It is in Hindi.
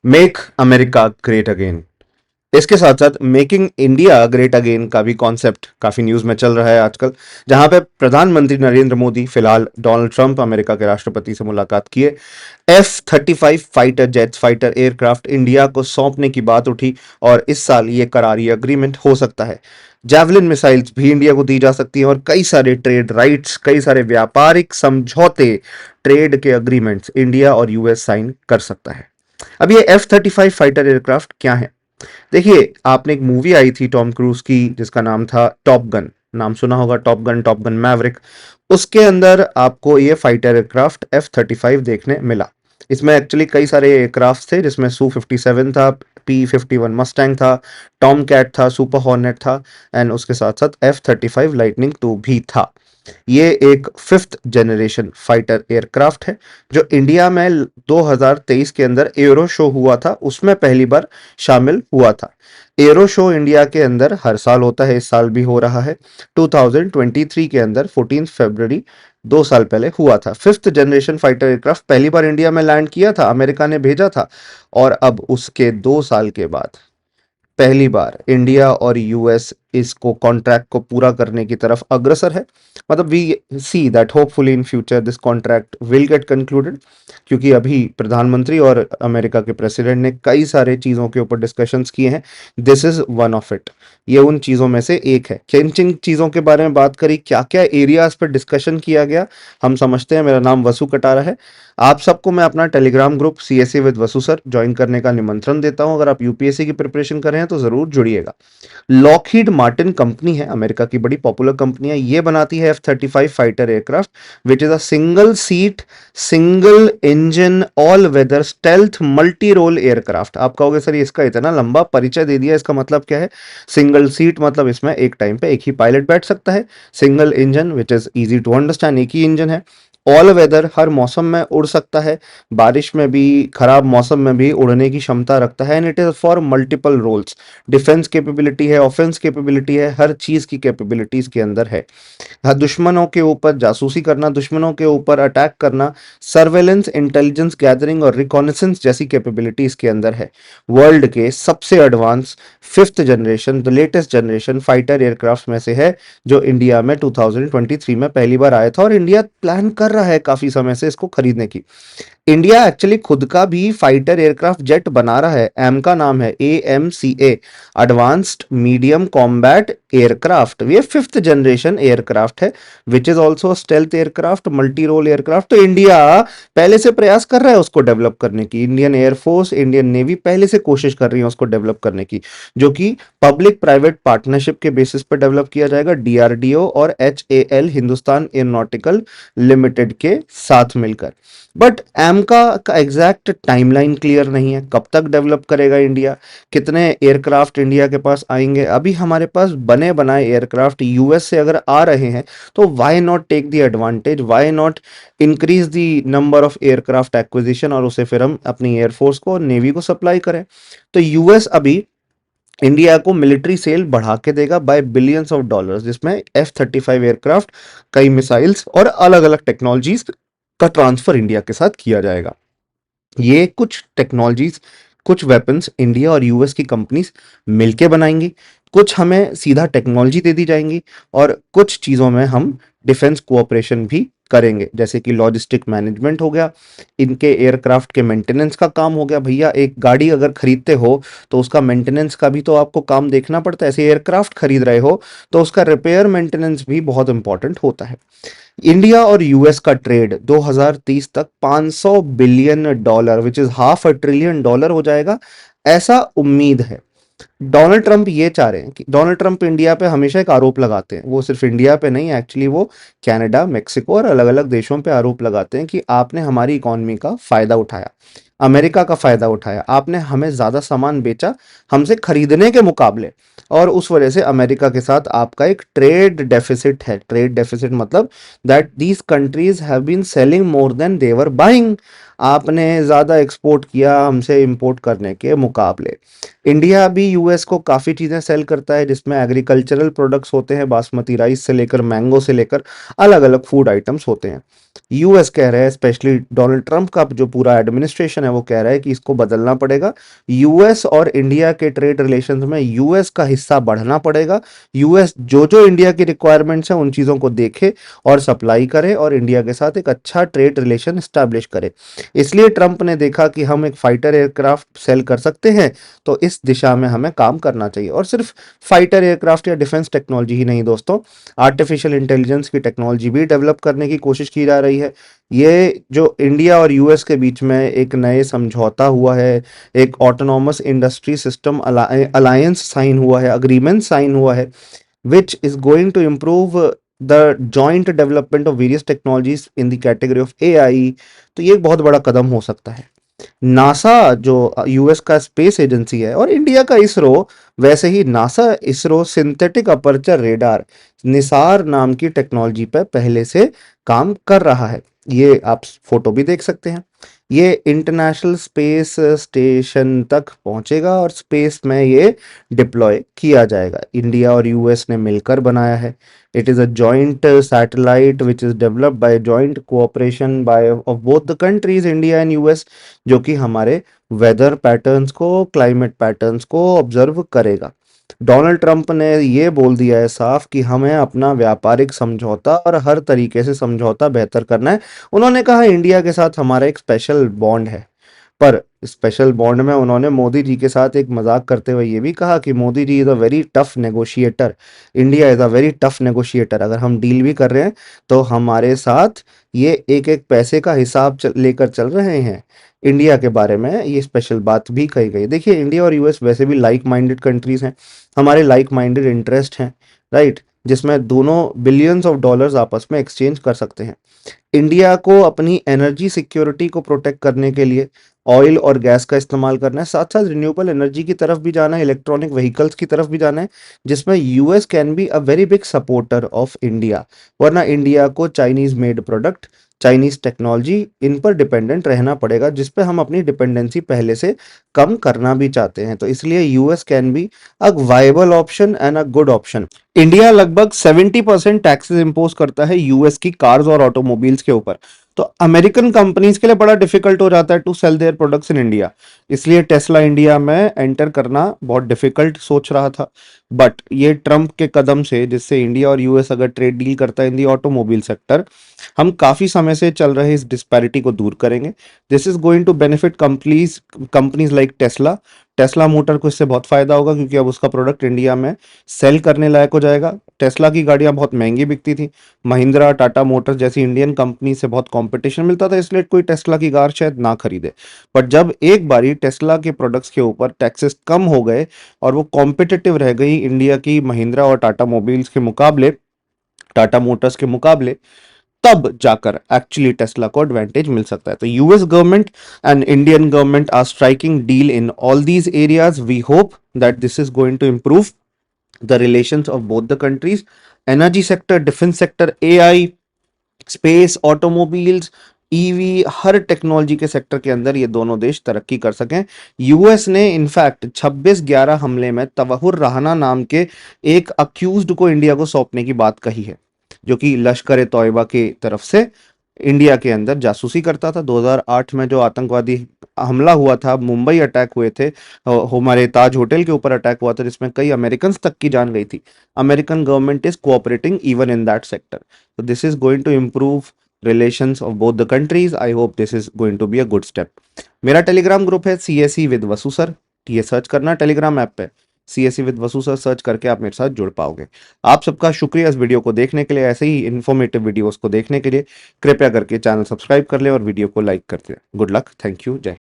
Make America great again. इसके साथ साथ मेकिंग इंडिया ग्रेट अगेन का भी कॉन्सेप्ट काफी न्यूज में चल रहा है आजकल, जहां पे प्रधानमंत्री नरेंद्र मोदी फिलहाल डोनाल्ड ट्रंप अमेरिका के राष्ट्रपति से मुलाकात किए। F-35 fighter jets, fighter aircraft India को सौंपने की बात उठी और इस साल ये करारी एग्रीमेंट हो सकता है। जैवलिन मिसाइल्स भी इंडिया को दी जा सकती है और कई सारे ट्रेड राइट्स, कई सारे व्यापारिक समझौते, ट्रेड के अग्रीमेंट्स इंडिया और यूएस साइन कर सकता है। अब ये F-35 फाइटर एयरक्राफ्ट क्या है? देखिए, आपने एक मूवी आई थी टॉम क्रूज की जिसका नाम था टॉप गन, नाम सुना होगा, टॉप गन मैवरिक। उसके अंदर आपको ये फाइटर एयरक्राफ्ट F-35 देखने मिला। इसमें एक्चुअली कई सारे एयरक्राफ्ट थे, जिसमें Su-57 था, P-51 मस्टैंग था, टॉम कैट था, सुपर हॉर्नेट था, एंड उसके साथ साथ F-35 लाइटनिंग 2 भी था। ये एक फिफ्थ जनरेशन फाइटर एयरक्राफ्ट है जो इंडिया में 2023 के अंदर एरो शो हुआ था, उसमें पहली बार शामिल हुआ था। एरो शो इंडिया के अंदर हर साल होता है, इस साल भी हो रहा है। 2023 के अंदर 14 फरवरी 2 साल पहले हुआ था। फिफ्थ जनरेशन फाइटर एयरक्राफ्ट पहली बार इंडिया में लैंड किया था, अमेरिका ने भेजा था, और अब उसके 2 साल के बाद पहली बार इंडिया और यूएस इसको कॉन्ट्रैक्ट को पूरा करने की तरफ अग्रसर है। मतलब we see that hopefully in future this contract will get concluded, क्योंकि अभी प्रधानमंत्री और अमेरिका के प्रेसिडेंट ने कई सारे चीज़ों के ऊपर डिस्कशंस किए हैं। This is one of it. ये उन चीज़ों में से एक है। किन किन चीज़ों के बारे में बात करी, क्या क्या एरियाज पर डिस्कशन किया गया, हम समझते हैं। मेरा नाम वसु कटारा है। आप सबको मैं अपना Telegram group CSA with Vasu sir join करने का निमंत्रण देता हूं। अगर आप यूपीएससी की प्रिपरेशन कर रहे हैं तो जरूर जुड़िएगा। लॉकहीड मार्टिन कंपनी है, अमेरिका की बड़ी पॉपुलर कंपनी है। ये बनाती है F-35 fighter aircraft which is a single seat, single engine, all weather stealth multi role aircraft. आप कहोगे सर इसका इतना लंबा परिचय दे दिया, इसका मतलब क्या है? सिंगल सीट मतलब इसमें एक टाइम पे एक ही पायलट बैठ सकता है। Single engine which is easy to understand, एक ही इंजन है। ऑल वेदर, हर मौसम में उड़ सकता है, बारिश में भी, खराब मौसम में भी उड़ने की क्षमता रखता है। And it is for multiple roles. Defence capability है, ऑफेंस कैपेबिलिटी है, हर चीज की कैपेबिलिटीज के अंदर है। हाँ, दुश्मनों के ऊपर जासूसी करना, दुश्मनों के ऊपर अटैक करना, सर्वेलेंस, इंटेलिजेंस गैदरिंग और रिकॉनेसेंस जैसी कैपेबिलिटी इसके अंदर है। वर्ल्ड के सबसे advance fifth generation, the latest generation fighter aircraft में से है, जो इंडिया में 2023 में पहली बार आया था और इंडिया प्लान कर रहा है काफी समय से इसको खरीदने की। इंडिया एक्चुअली खुद का भी फाइटर एयरक्राफ्ट जेट बना रहा है। एम का नाम है AMCA, advanced medium combat aircraft. ये फिफ्थ जनरेशन एयरक्राफ्ट है which is also stealth aircraft, multi role aircraft. तो इंडिया पहले से प्रयास कर रहा है उसको डेवलप करने की। इंडियन एयरफोर्स, इंडियन नेवी पहले से कोशिश कर रही है उसको डेवलप करने की, जो कि पब्लिक प्राइवेट पार्टनरशिप के बेसिस पर डेवलप किया जाएगा, DRDO और HAL, हिंदुस्तान एरोनॉटिकल लिमिटेड के साथ मिलकर। बट एमका का एग्जैक्ट टाइमलाइन क्लियर नहीं है, कब तक डेवलप करेगा इंडिया, कितने एयरक्राफ्ट इंडिया के पास आएंगे। अभी हमारे पास बने बनाए एयरक्राफ्ट यूएस से अगर आ रहे हैं तो why not take the advantage, why not increase the number of aircraft acquisition और उसे फिर हम अपनी एयरफोर्स को और नेवी को सप्लाई करें। तो यूएस अभी इंडिया को मिलिट्री सेल बढ़ा के देगा बाय बिलियंस ऑफ डॉलर्स, जिसमें F-35 एयरक्राफ्ट, कई मिसाइल्स और अलग अलग टेक्नोलॉजीज का ट्रांसफर इंडिया के साथ किया जाएगा। ये कुछ टेक्नोलॉजीज, कुछ वेपन्स इंडिया और यूएस की कंपनीज मिलके बनाएंगी, कुछ हमें सीधा टेक्नोलॉजी दे दी जाएंगी, और कुछ चीज़ों में हम डिफेंस कोऑपरेशन भी करेंगे, जैसे कि लॉजिस्टिक मैनेजमेंट हो गया, इनके एयरक्राफ्ट के मेंटेनेंस का काम हो गया। भैया एक गाड़ी अगर खरीदते हो तो उसका मेंटेनेंस का भी तो आपको काम देखना पड़ता है। ऐसे एयरक्राफ्ट खरीद रहे हो तो उसका रिपेयर मेंटेनेंस भी बहुत इंपॉर्टेंट होता है। इंडिया और यूएस का ट्रेड 2030 तक $500 बिलियन विच इज $500 बिलियन हो जाएगा, ऐसा उम्मीद है। डोनाल्ड ट्रंप ये चाह रहे हैं कि डोनाल्ड ट्रंप इंडिया पे हमेशा एक आरोप लगाते हैं, वो सिर्फ इंडिया पे नहीं, एक्चुअली वो कनाडा, मेक्सिको और अलग अलग देशों पे आरोप लगाते हैं कि आपने हमारी इकोनॉमी का फायदा उठाया, अमेरिका का फायदा उठाया, आपने हमें ज्यादा सामान बेचा हमसे खरीदने के मुकाबले, और उस वजह से अमेरिका के साथ आपका एक ट्रेड डेफिसिट है। ट्रेड डेफिसिट मतलब that these countries have been selling more than they were buying. आपने ज्यादा एक्सपोर्ट किया हमसे इंपोर्ट करने के मुकाबले। इंडिया भी यूएस को काफ़ी चीज़ें सेल करता है जिसमें एग्रीकल्चरल प्रोडक्ट्स होते हैं, बासमती राइस से लेकर मैंगो से लेकर अलग-अलग फूड आइटम्स होते हैं। यूएस कह रहा है, स्पेशली डोनाल्ड ट्रंप का जो पूरा एडमिनिस्ट्रेशन है वो कह रहा है कि इसको बदलना पड़ेगा। यूएस और इंडिया के ट्रेड रिलेशंस में यूएस का हिस्सा बढ़ना पड़ेगा। यूएस जो-जो इंडिया की रिक्वायरमेंट्स हैं उन चीज़ों को देखे और सप्लाई करे और इंडिया के साथ एक अच्छा ट्रेड रिलेशन एस्टैब्लिश करे। इसलिए ट्रंप ने देखा कि हम एक फाइटर एयरक्राफ्ट सेल कर सकते हैं, तो इस दिशा में हमें काम करना चाहिए। और सिर्फ फाइटर एयरक्राफ्ट या डिफेंस टेक्नोलॉजी ही नहीं दोस्तों, आर्टिफिशियल इंटेलिजेंस की टेक्नोलॉजी भी डेवलप करने की कोशिश की जा रही है। ये जो इंडिया और यूएस के बीच में एक नए समझौता हुआ है, एक autonomous industry system alliance sign हुआ है, अग्रीमेंट साइन हुआ है, which is going to improve the joint development of various technologies in the category of AI। तो ये एक बहुत बड़ा कदम हो सकता है। नासा जो यूएस का स्पेस एजेंसी है और इंडिया का इसरो, वैसे ही NASA ISRO synthetic aperture radar NISAR नाम की टेक्नोलॉजी पर पहले से काम कर रहा है। ये आप फोटो भी देख सकते हैं। ये इंटरनेशनल स्पेस स्टेशन तक पहुंचेगा और स्पेस में ये डिप्लॉय किया जाएगा। इंडिया और यूएस ने मिलकर बनाया है। It is a joint satellite which is developed by joint cooperation by of both the countries India and US, जो कि हमारे वेदर पैटर्न्स को, क्लाइमेट पैटर्न्स को ऑब्जर्व करेगा। डोनाल्ड ट्रंप ने ये बोल दिया है साफ कि हमें अपना व्यापारिक समझौता और हर तरीके से समझौता बेहतर करना है। उन्होंने कहा इंडिया के साथ हमारा एक स्पेशल बॉन्ड है, पर स्पेशल बॉन्ड में उन्होंने मोदी जी के साथ एक मजाक करते हुए ये भी कहा कि Modi ji is a very tough negotiator, India is a very tough negotiator. अगर हम डील भी कर रहे हैं तो हमारे साथ ये एक एक पैसे का हिसाब लेकर चल रहे हैं। इंडिया के बारे में ये स्पेशल बात भी कही गई। देखिए, इंडिया और यूएस वैसे भी लाइक माइंडेड कंट्रीज हैं, हमारे लाइक माइंडेड इंटरेस्ट हैं, राइट, जिसमें दोनों बिलियंस ऑफ डॉलर्स आपस में एक्सचेंज कर सकते हैं। इंडिया को अपनी एनर्जी सिक्योरिटी को प्रोटेक्ट करने के लिए ऑयल और गैस का इस्तेमाल करना है, साथ साथ रिन्यूएबल एनर्जी की तरफ भी जाना है, इलेक्ट्रॉनिक व्हीकल्स की तरफ भी जाना है, जिसमें US can be a very big supporter of India. वरना इंडिया को Chinese made product, Chinese technology, इन पर डिपेंडेंट रहना पड़ेगा, जिस पे हम अपनी डिपेंडेंसी पहले से कम करना भी चाहते हैं। तो इसलिए US can be a viable option and a good option. India लगभग 70% टैक्सेस इंपोज करता है यूएस की कार्स और ऑटोमोबाइल्स के ऊपर। तो अमेरिकन कंपनीज के लिए बड़ा डिफिकल्ट हो जाता है to sell their products in India. इसलिए टेस्ला इंडिया में एंटर करना बहुत डिफिकल्ट सोच रहा था, बट ये ट्रंप के कदम से, जिससे इंडिया और यूएस अगर ट्रेड डील करता है इन दी ऑटोमोबाइल सेक्टर, हम काफी समय से चल रहे इस डिस्पैरिटी को दूर करेंगे। This is going to benefit companies companies like Tesla. Tesla motor को इससे बहुत फायदा होगा क्योंकि अब उसका प्रोडक्ट इंडिया में सेल करने लायक हो जाएगा। टेस्ला की गाड़ियां बहुत महंगी बिकती थी, महिंद्रा, टाटा मोटर्स जैसी इंडियन कंपनी से बहुत कंपटीशन मिलता था, इसलिए कोई टेस्ला की कार शायद ना खरीदे। बट जब एक बारी टेस्ला के प्रोडक्ट्स के ऊपर टैक्सेस कम हो गए और वो कॉम्पिटिटिव रह गई इंडिया की महिंद्रा और टाटा मोबाइल्स के मुकाबले, टाटा मोटर्स के मुकाबले, तब जाकर एक्चुअली टेस्ला को एडवांटेज मिल सकता है। तो US government and Indian government are striking deal in all these areas. We hope that this is going to improve the relations of both the countries। Energy sector, defence sector, AI, space, automobiles, EV, हर टेक्नोलॉजी के सेक्टर के अंदर ये दोनों देश तरक्की कर सकें। यूएस ने इनफैक्ट 26/11 हमले में तवहुर राहना नाम के एक अक्यूज्ड को इंडिया को सौंपने की बात कही है, जो कि लश्कर ए तौयबा की तरफ से इंडिया के अंदर जासूसी करता था। 2008 में जो आतंकवादी हमला हुआ था, मुंबई अटैक हुए थे, हमारे ताज होटल के ऊपर अटैक हुआ था जिसमें कई अमेरिकन तक की जान गई थी। American government is cooperating even in that sector. So this is going to improve relations of both the countries। I hope this is going to be a good step। मेरा टेलीग्राम ग्रुप है CSE विद वसु सर, ये सर्च करना टेलीग्राम ऐप पे, CSE with Vasu sir search करके आप मेरे साथ जुड़ पाओगे। आप सबका शुक्रिया इस वीडियो को देखने के लिए। ऐसे ही इन्फॉर्मेटिव वीडियोस को देखने के लिए कृपया करके चैनल सब्सक्राइब कर ले और वीडियो को लाइक कर दे। गुड लक, थैंक यू, जय